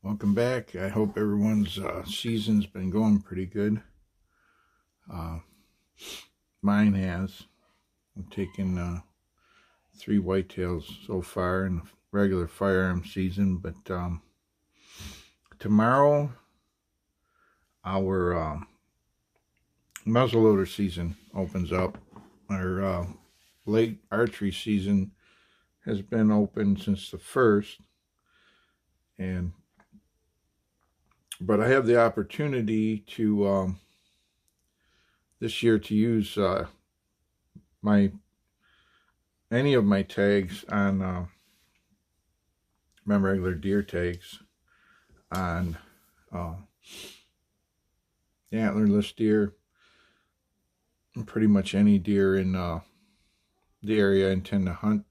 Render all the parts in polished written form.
Welcome back. I hope everyone's season's been going pretty good. Mine has. I've taken 3 whitetails so far in the regular firearm season, but tomorrow our muzzleloader season opens up. Our late archery season has been open since the 1st, but I have the opportunity to this year to use any of my tags on my regular deer tags on antlerless deer, and pretty much any deer in the area I intend to hunt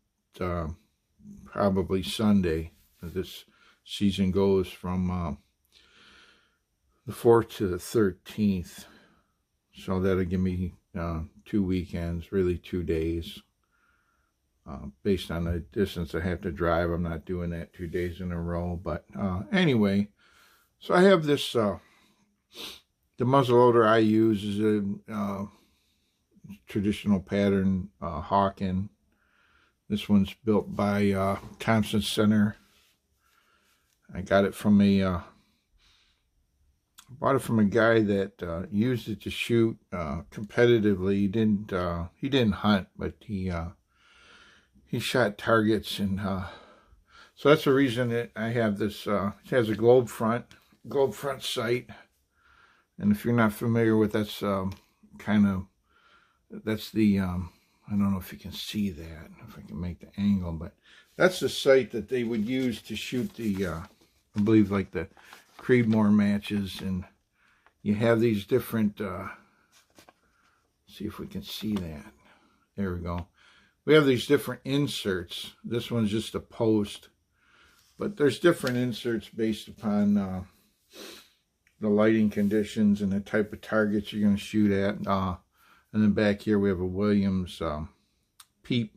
probably Sunday. This season goes from the 4th to the 13th, so that'll give me 2 weekends, really 2 days, based on the distance I have to drive. I'm not doing that 2 days in a row, but anyway, so I have this the muzzleloader I use is a traditional pattern Hawken. This one's built by Thompson Center. I got it from bought it from a guy that used it to shoot competitively. He didn't hunt, but he shot targets, and so that's the reason that I have this. It has a globe front sight, and if you're not familiar with that's that's the I don't know if you can see that, if I can make the angle, but that's the sight that they would use to shoot the I believe like the Creedmoor matches. And you have these different see if we can see that. There we go. We have these different inserts. This one's just a post, but there's different inserts based upon the lighting conditions and the type of targets you're going to shoot at. And then back here we have a Williams peep,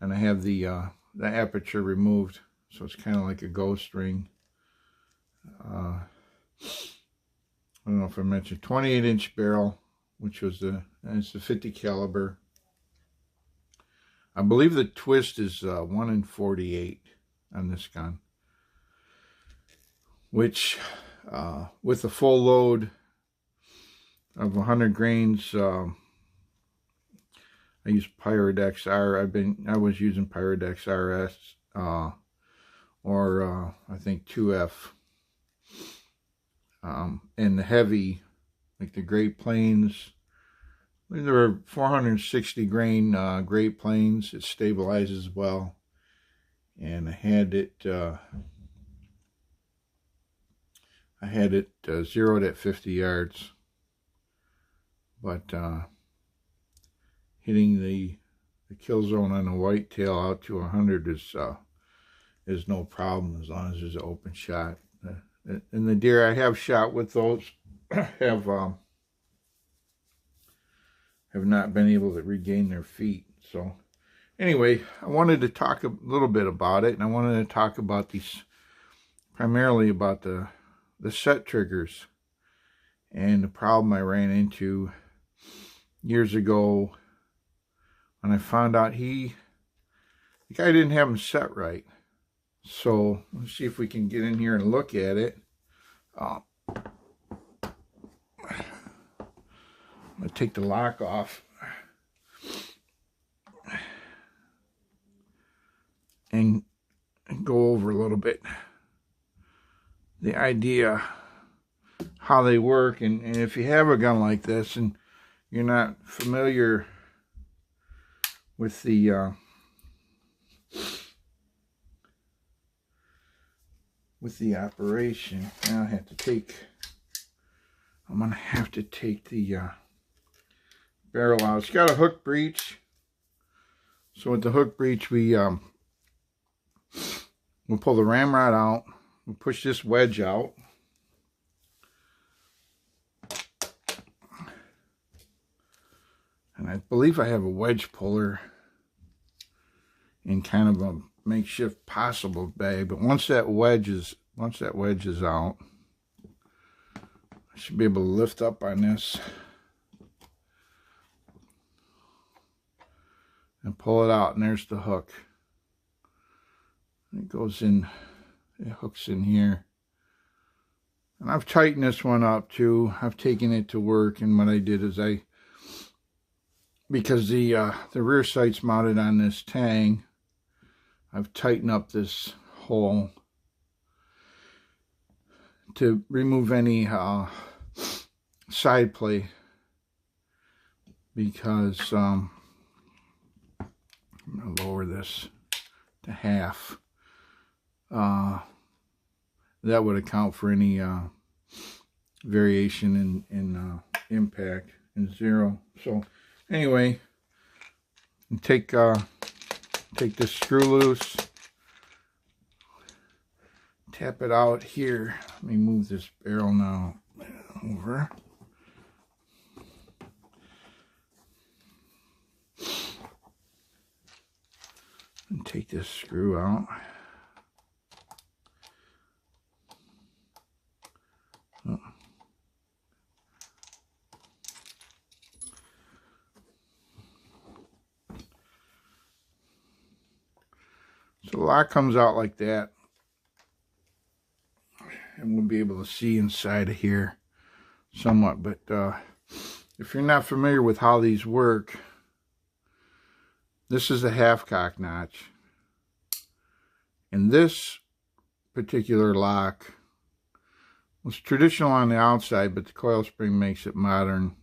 and I have the aperture removed, so it's kind of like a ghost ring. I don't know if I mentioned 28-inch barrel, which was it's the 50 caliber. I believe the twist is 1 in 48 on this gun, which with a full load of 100 grains, I use Pyrodex R. I was using Pyrodex RS or I think 2F. And the heavy, like the Great Plains, there are 460 grain Great Plains. It stabilizes well, and I had it zeroed at 50 yards, but hitting the kill zone on the whitetail out to 100 is no problem, as long as there's an open shot. And the deer I have shot with those have not been able to regain their feet. So anyway, I wanted to talk a little bit about it, and I wanted to talk about these, primarily about the set triggers and the problem I ran into years ago when I found out the guy didn't have them set right. So let's see if we can get in here and look at it. I'm going to take the lock off and go over a little bit the idea how they work. And if you have a gun like this and you're not familiar with the operation, I'm gonna have to take the barrel out. It's got a hook breech, so with the hook breech we'll pull the ramrod out, we'll push this wedge out, and I believe I have a wedge puller in kind of a makeshift possible bag, but once that wedge is once that wedge is out, I should be able to lift up on this and pull it out, and there's the hook. It goes in, it hooks in here. And I've tightened this one up too. I've taken it to work, and what I did is because the rear sight's mounted on this tang, I've tightened up this hole to remove any side play, because I'm going to lower this to half. That would account for any variation in impact and zero. So anyway, take this screw loose, tap it out here. Let me move this barrel now over. And take this screw out. So the lock comes out like that, and we'll be able to see inside of here somewhat. But if you're not familiar with how these work, this is a half cock notch, and this particular lock was traditional on the outside, but the coil spring makes it modern.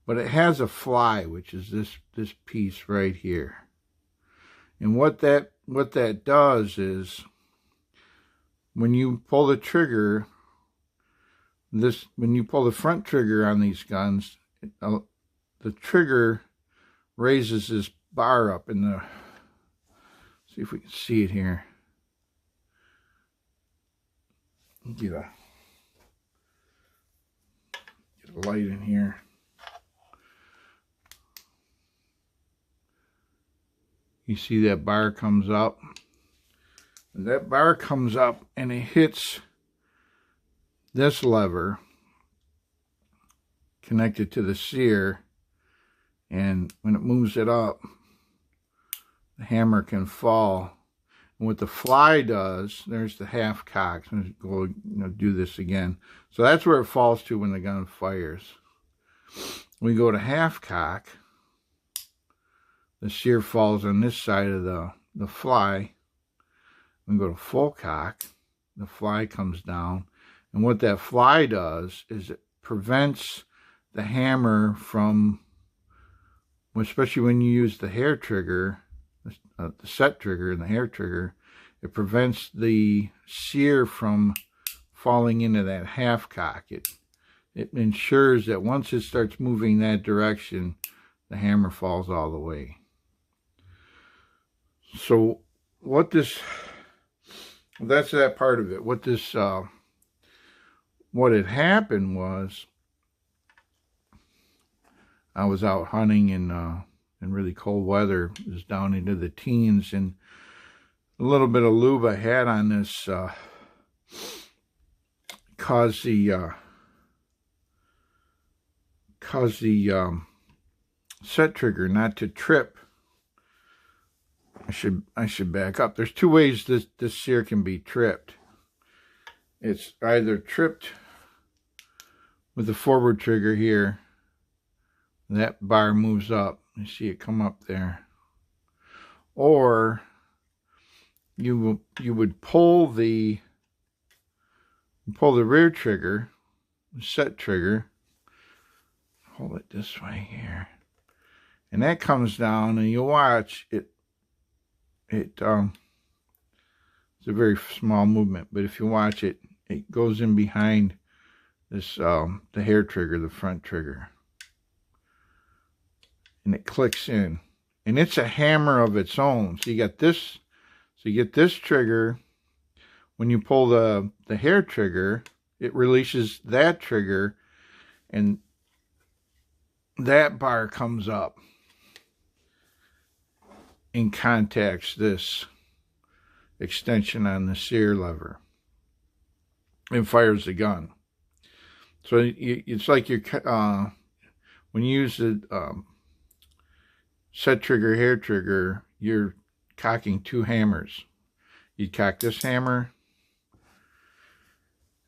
But it has a fly, which is this piece right here. And what that does is, when you pull the trigger, when you pull the front trigger on these guns, the trigger raises this bar up in the, see if we can see it here. Get a light in here. You see that bar comes up. And that bar comes up and it hits this lever connected to the sear, and when it moves it up, the hammer can fall. And what the fly does, there's the half cock. So we'll do this again. So that's where it falls to when the gun fires. We go to half cock, the sear falls on this side of the fly. We go to full cock, the fly comes down, and what that fly does is it prevents the hammer from, especially when you use the hair trigger, the set trigger and the hair trigger, it prevents the sear from falling into that half cock. It ensures that once it starts moving that direction, the hammer falls all the way. So that's that part of it. What had happened was, I was out hunting in really cold weather. It was down into the teens, and a little bit of lube I had on this caused the set trigger not to trip. I should back up. There's two ways this sear can be tripped. It's either tripped with the forward trigger here. That bar moves up. You see it come up there. Or you would pull the rear trigger, the set trigger, hold it this way here, and that comes down, and you'll watch it. It's a very small movement, but if you watch it, it goes in behind this the hair trigger, the front trigger, and it clicks in, and it's a hammer of its own. So you get this trigger. When you pull the hair trigger, it releases that trigger, and that bar comes up and contacts this extension on the sear lever. and fires the gun. So it's like you're when you use the set trigger hair trigger, you're cocking two hammers. You cock this hammer,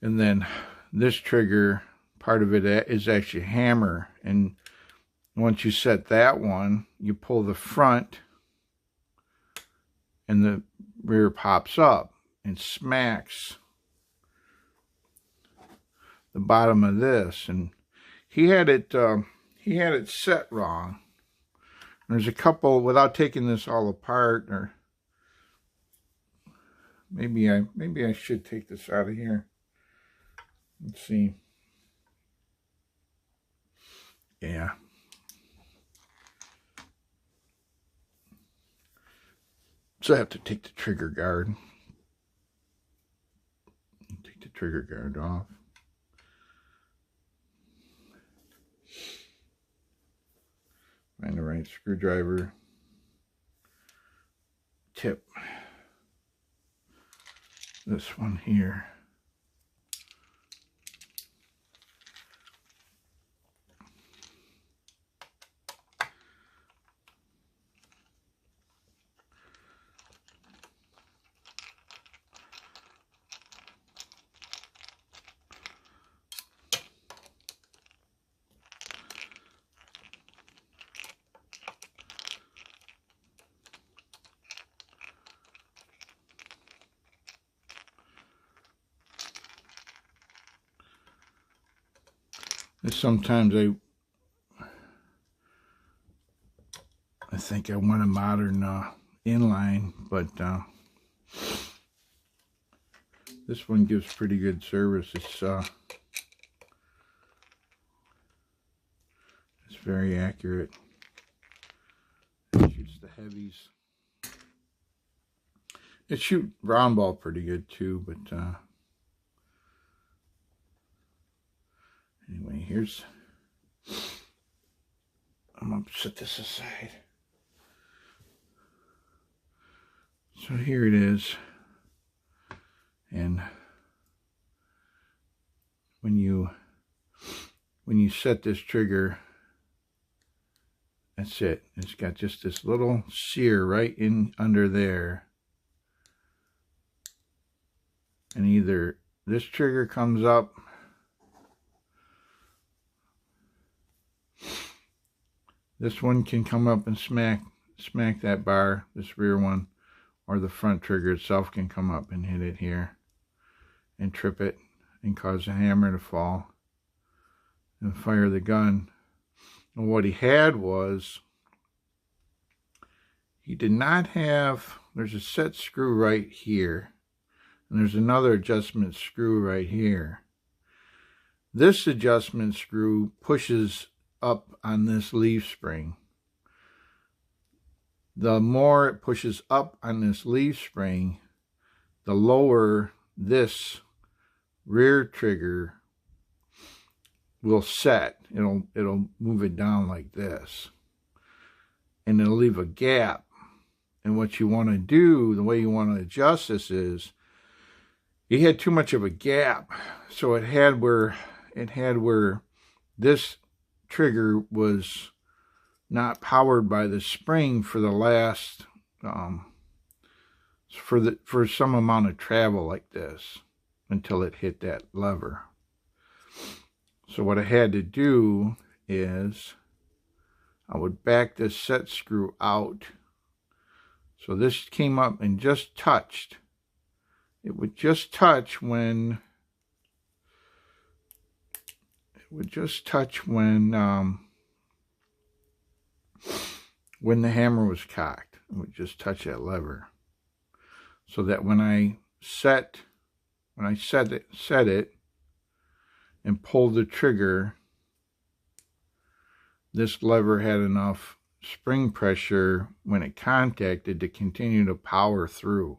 and then this trigger, part of it is actually a hammer. And once you set that one, you pull the front, and the rear pops up and smacks the bottom of this. And he had it set wrong. There's a couple, without taking this all apart, or maybe I should take this out of here. Let's see. Yeah. So I have to take the trigger guard. Take the trigger guard off. Find the right screwdriver. Tip. This one here. Sometimes I think I want a modern inline, but this one gives pretty good service. It's very accurate. It shoots the heavies. It shoots round ball pretty good too, but anyway, I'm going to set this aside. So here it is. And when you set this trigger, that's it. It's got just this little sear right in under there. And either this trigger comes up, this one can come up and smack that bar, this rear one, or the front trigger itself can come up and hit it here and trip it and cause the hammer to fall and fire the gun. And what he had was, he did not have, there's a set screw right here, and there's another adjustment screw right here. This adjustment screw pushes up on this leaf spring. The more it pushes up on this leaf spring, the lower this rear trigger will set. It'll move it down like this, and it'll leave a gap. And what you want to do, the way you want to adjust this is, you had too much of a gap, so it had where this trigger was not powered by the spring for the last for some amount of travel like this until it hit that lever. So what I had to do is I would back this set screw out, so this came up and just touched. It would just touch when the hammer was cocked. It would just touch that lever, so that when I set it and pulled the trigger, this lever had enough spring pressure when it contacted to continue to power through,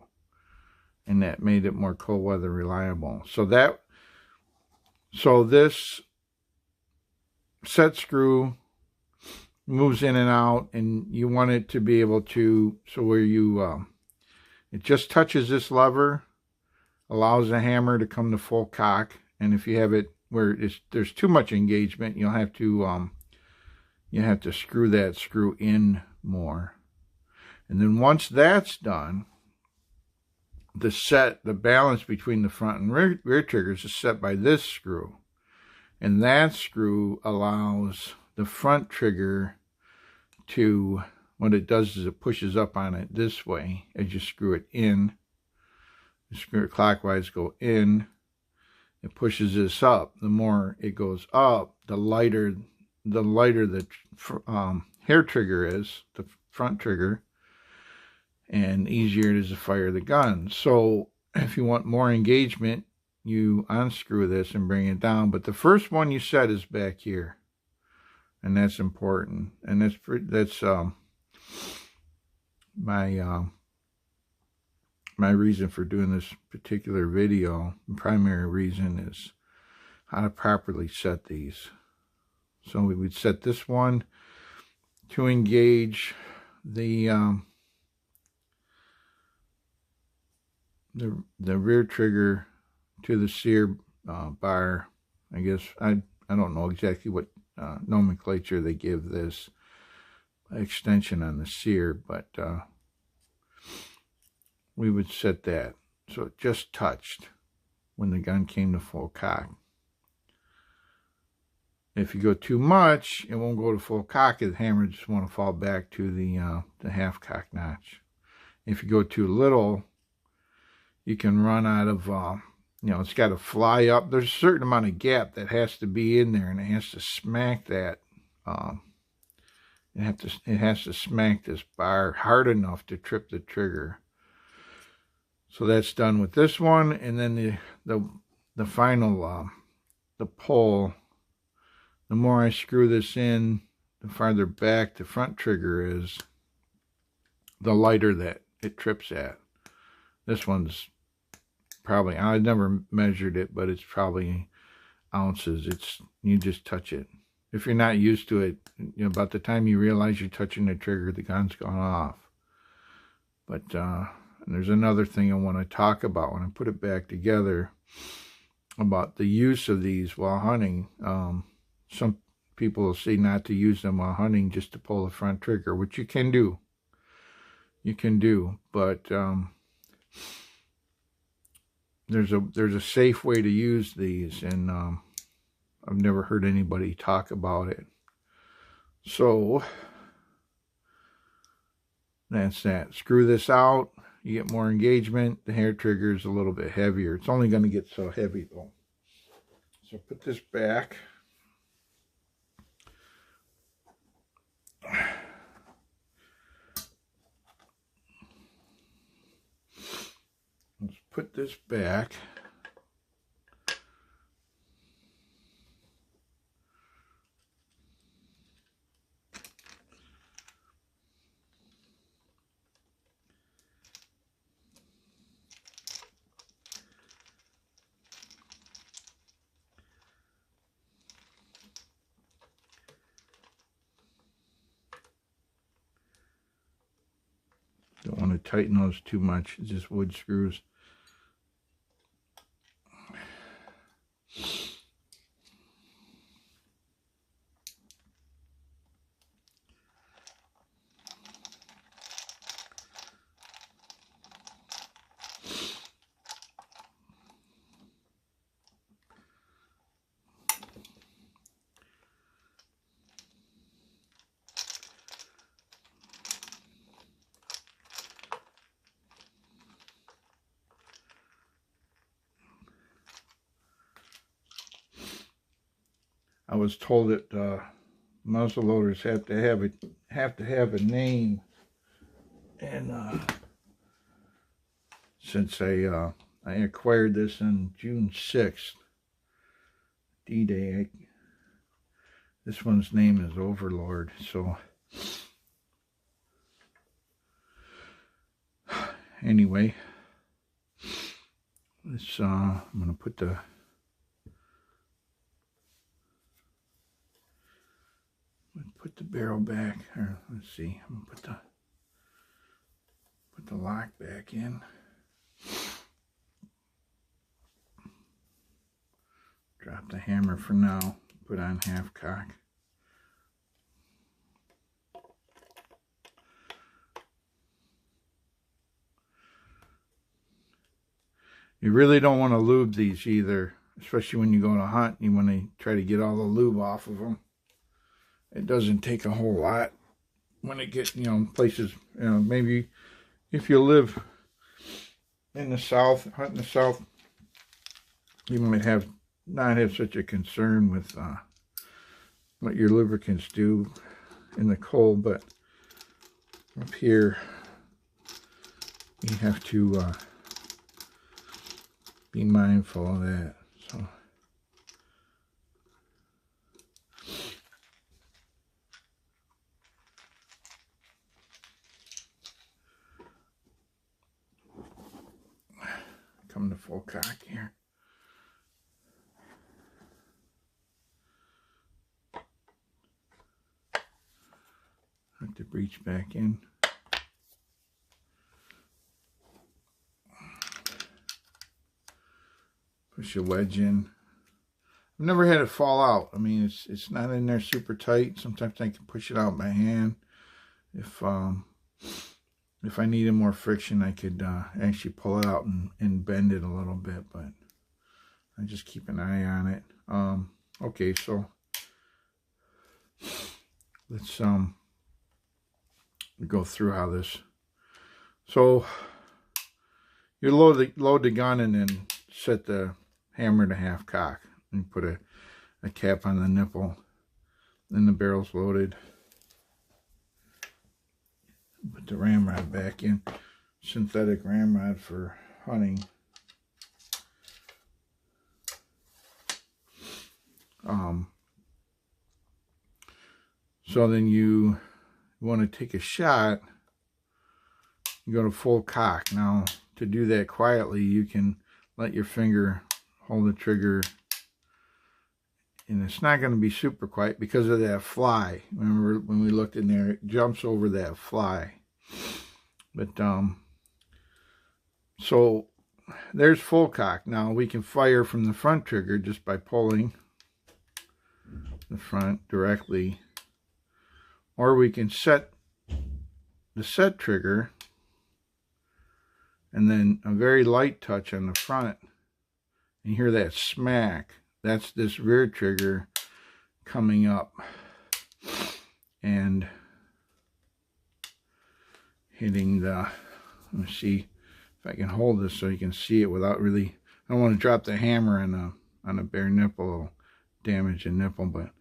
and that made it more cold weather reliable. So this set screw moves in and out, and you want it to be able to, so where you it just touches this lever, allows the hammer to come to full cock. And if you have it where there's too much engagement, you have to screw that screw in more. And then once that's done, the balance between the front and rear triggers is set by this screw. And that screw allows the front trigger to, what it does is it pushes up on it this way as you screw it in. You screw it clockwise, go in. It pushes this up. The more it goes up, the lighter the hair trigger is, the front trigger, and easier it is to fire the gun. So if you want more engagement, you unscrew this and bring it down. But the first one you set is back here, and that's important. And that's my reason for doing this particular video. The primary reason is how to properly set these. So we would set this one to engage the rear trigger to the sear bar. I guess I don't know exactly what nomenclature they give this extension on the sear, but we would set that so it just touched when the gun came to full cock. If you go too much, it won't go to full cock. The hammer just want to fall back to the half cock notch. If you go too little, you can run out of, it's got to fly up. There's a certain amount of gap that has to be in there, and it has to smack that. It has to smack this bar hard enough to trip the trigger. So that's done with this one, and then the final the pull. The more I screw this in, the farther back the front trigger is, the lighter that it trips at. This one's probably, I never measured it, but it's probably ounces. You just touch it. If you're not used to it, about the time you realize you're touching the trigger, the gun's gone off. But and there's another thing I want to talk about when I put it back together about the use of these while hunting. Some people will say not to use them while hunting, just to pull the front trigger, which you can do. You can do, but there's a safe way to use these, and I've never heard anybody talk about it. So that's that. Screw this out, you get more engagement. The hair trigger is a little bit heavier. It's only going to get so heavy though. So put this back. Let's put this back. Don't want to tighten those too much. It's just wood screws. I was told that muzzleloaders have to have a name, and since I acquired this on June 6th, D-Day, this one's name is Overlord. So anyway, this I'm gonna put the barrel back, or let's see, I'm gonna put the lock back in. drop the hammer for now. Put on half cock. You really don't want to lube these either, especially when you go to hunt. You want to try to get all the lube off of them. It doesn't take a whole lot when it gets, places, maybe if you live in the South, hunt in the South, you might not have such a concern with what your lubricants do in the cold, but up here, you have to be mindful of that. So come to full cock here. Put the breech back in. Push a wedge in. I've never had it fall out. I mean, it's not in there super tight. Sometimes I can push it out by hand. If I needed more friction, I could actually pull it out and bend it a little bit, but I just keep an eye on it. Okay, so let's go through how this. So you load the gun and then set the hammer to half cock and put a cap on the nipple. Then the barrel's loaded. Put the ramrod back in. Synthetic ramrod for hunting. So then you want to take a shot. You go to full cock. Now, to do that quietly, you can let your finger hold the trigger, and it's not going to be super quiet because of that fly. Remember when we looked in there, it jumps over that fly. But so there's full cock. Now we can fire from the front trigger just by pulling the front directly, or we can set the set trigger and then a very light touch on the front. You hear that smack. That's this rear trigger coming up and hitting the, let me see if I can hold this so you can see it without really, I don't want to drop the hammer on a bare nipple. It'll damage the nipple, but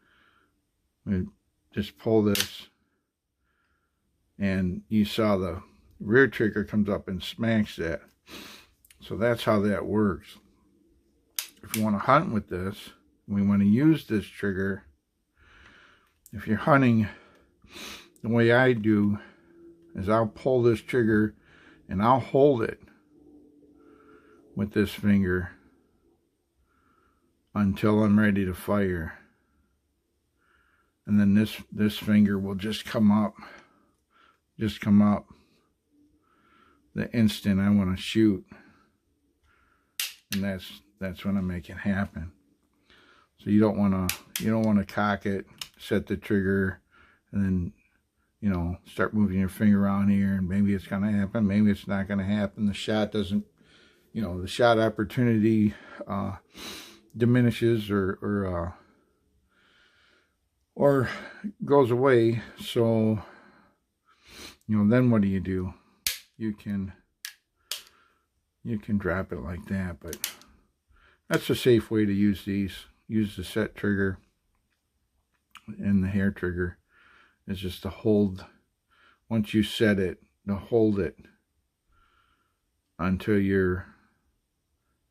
we just pull this and you saw the rear trigger comes up and smacks that. So that's how that works. If you want to hunt with this, we want to use this trigger. If you're hunting, the way I do is I'll pull this trigger and I'll hold it with this finger until I'm ready to fire. And then this finger will just come up the instant I want to shoot. And that's when I make it happen. So you don't want to cock it, set the trigger, and then start moving your finger around here, and maybe it's going to happen, maybe it's not going to happen. The shot doesn't, the shot opportunity diminishes or goes away. So then what do? You can drop it like that, but that's a safe way to use these. Use the set trigger and the hair trigger is just to hold, once you set it, to hold it until you're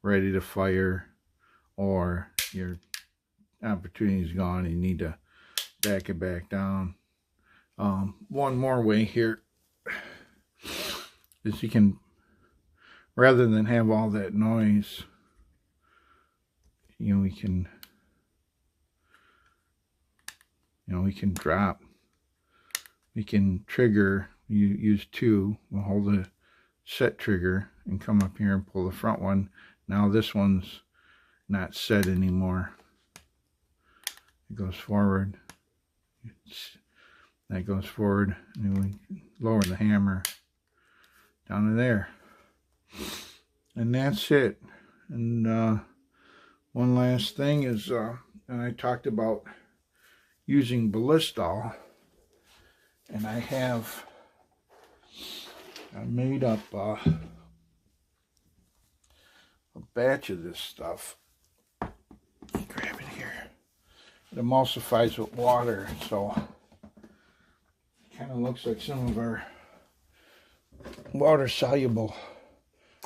ready to fire or your opportunity is gone and you need to back it back down. One more way here is you can, rather than have all that noise, we can drop, we can trigger, you use two, we'll hold the set trigger and come up here and pull the front one. Now this one's not set anymore. It goes forward. That goes forward, and then we lower the hammer down to there. And that's it. And one last thing is, and I talked about using Ballistol, and I made up a batch of this stuff. Grab it here. It emulsifies with water, so it kind of looks like some of our water-soluble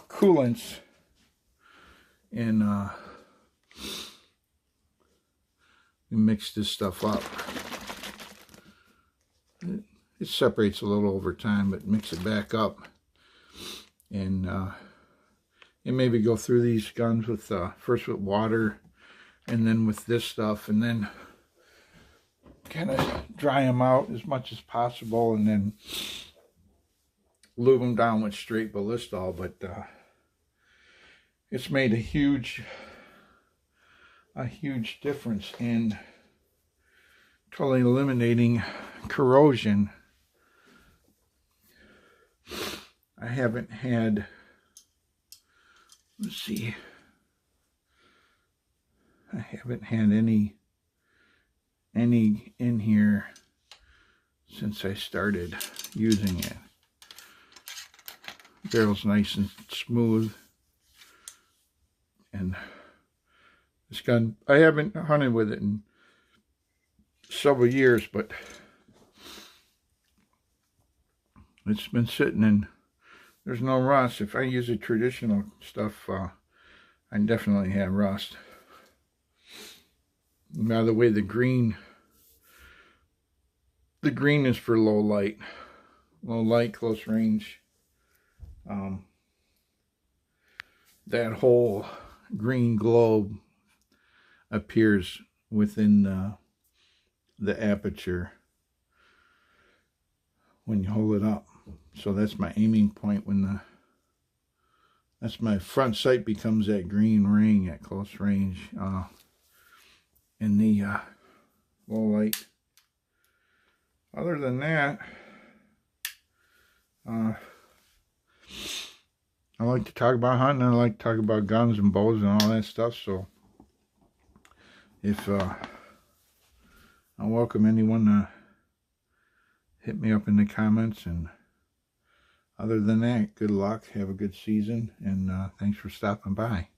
coolants. And we mix this stuff up. It separates a little over time, but mix it back up. And maybe go through these guns with first with water, and then with this stuff, and then kind of dry them out as much as possible, and then lube them down with straight Ballistol. But it's made a huge difference in totally eliminating corrosion. I haven't had, let's see, I haven't had any in here since I started using it. Barrel's nice and smooth. And this gun, I haven't hunted with it in several years, but it's been sitting and there's no rust. If I use the traditional stuff, I definitely have rust. By the way, the green is for low light, close range. That whole green globe appears within the aperture when you hold it up. So that's my aiming point when that's my front sight becomes that green ring at close range in the low light. Other than that, I like to talk about hunting. I like to talk about guns and bows and all that stuff. So if I welcome anyone to hit me up in the comments. And other than that, good luck, have a good season, and thanks for stopping by.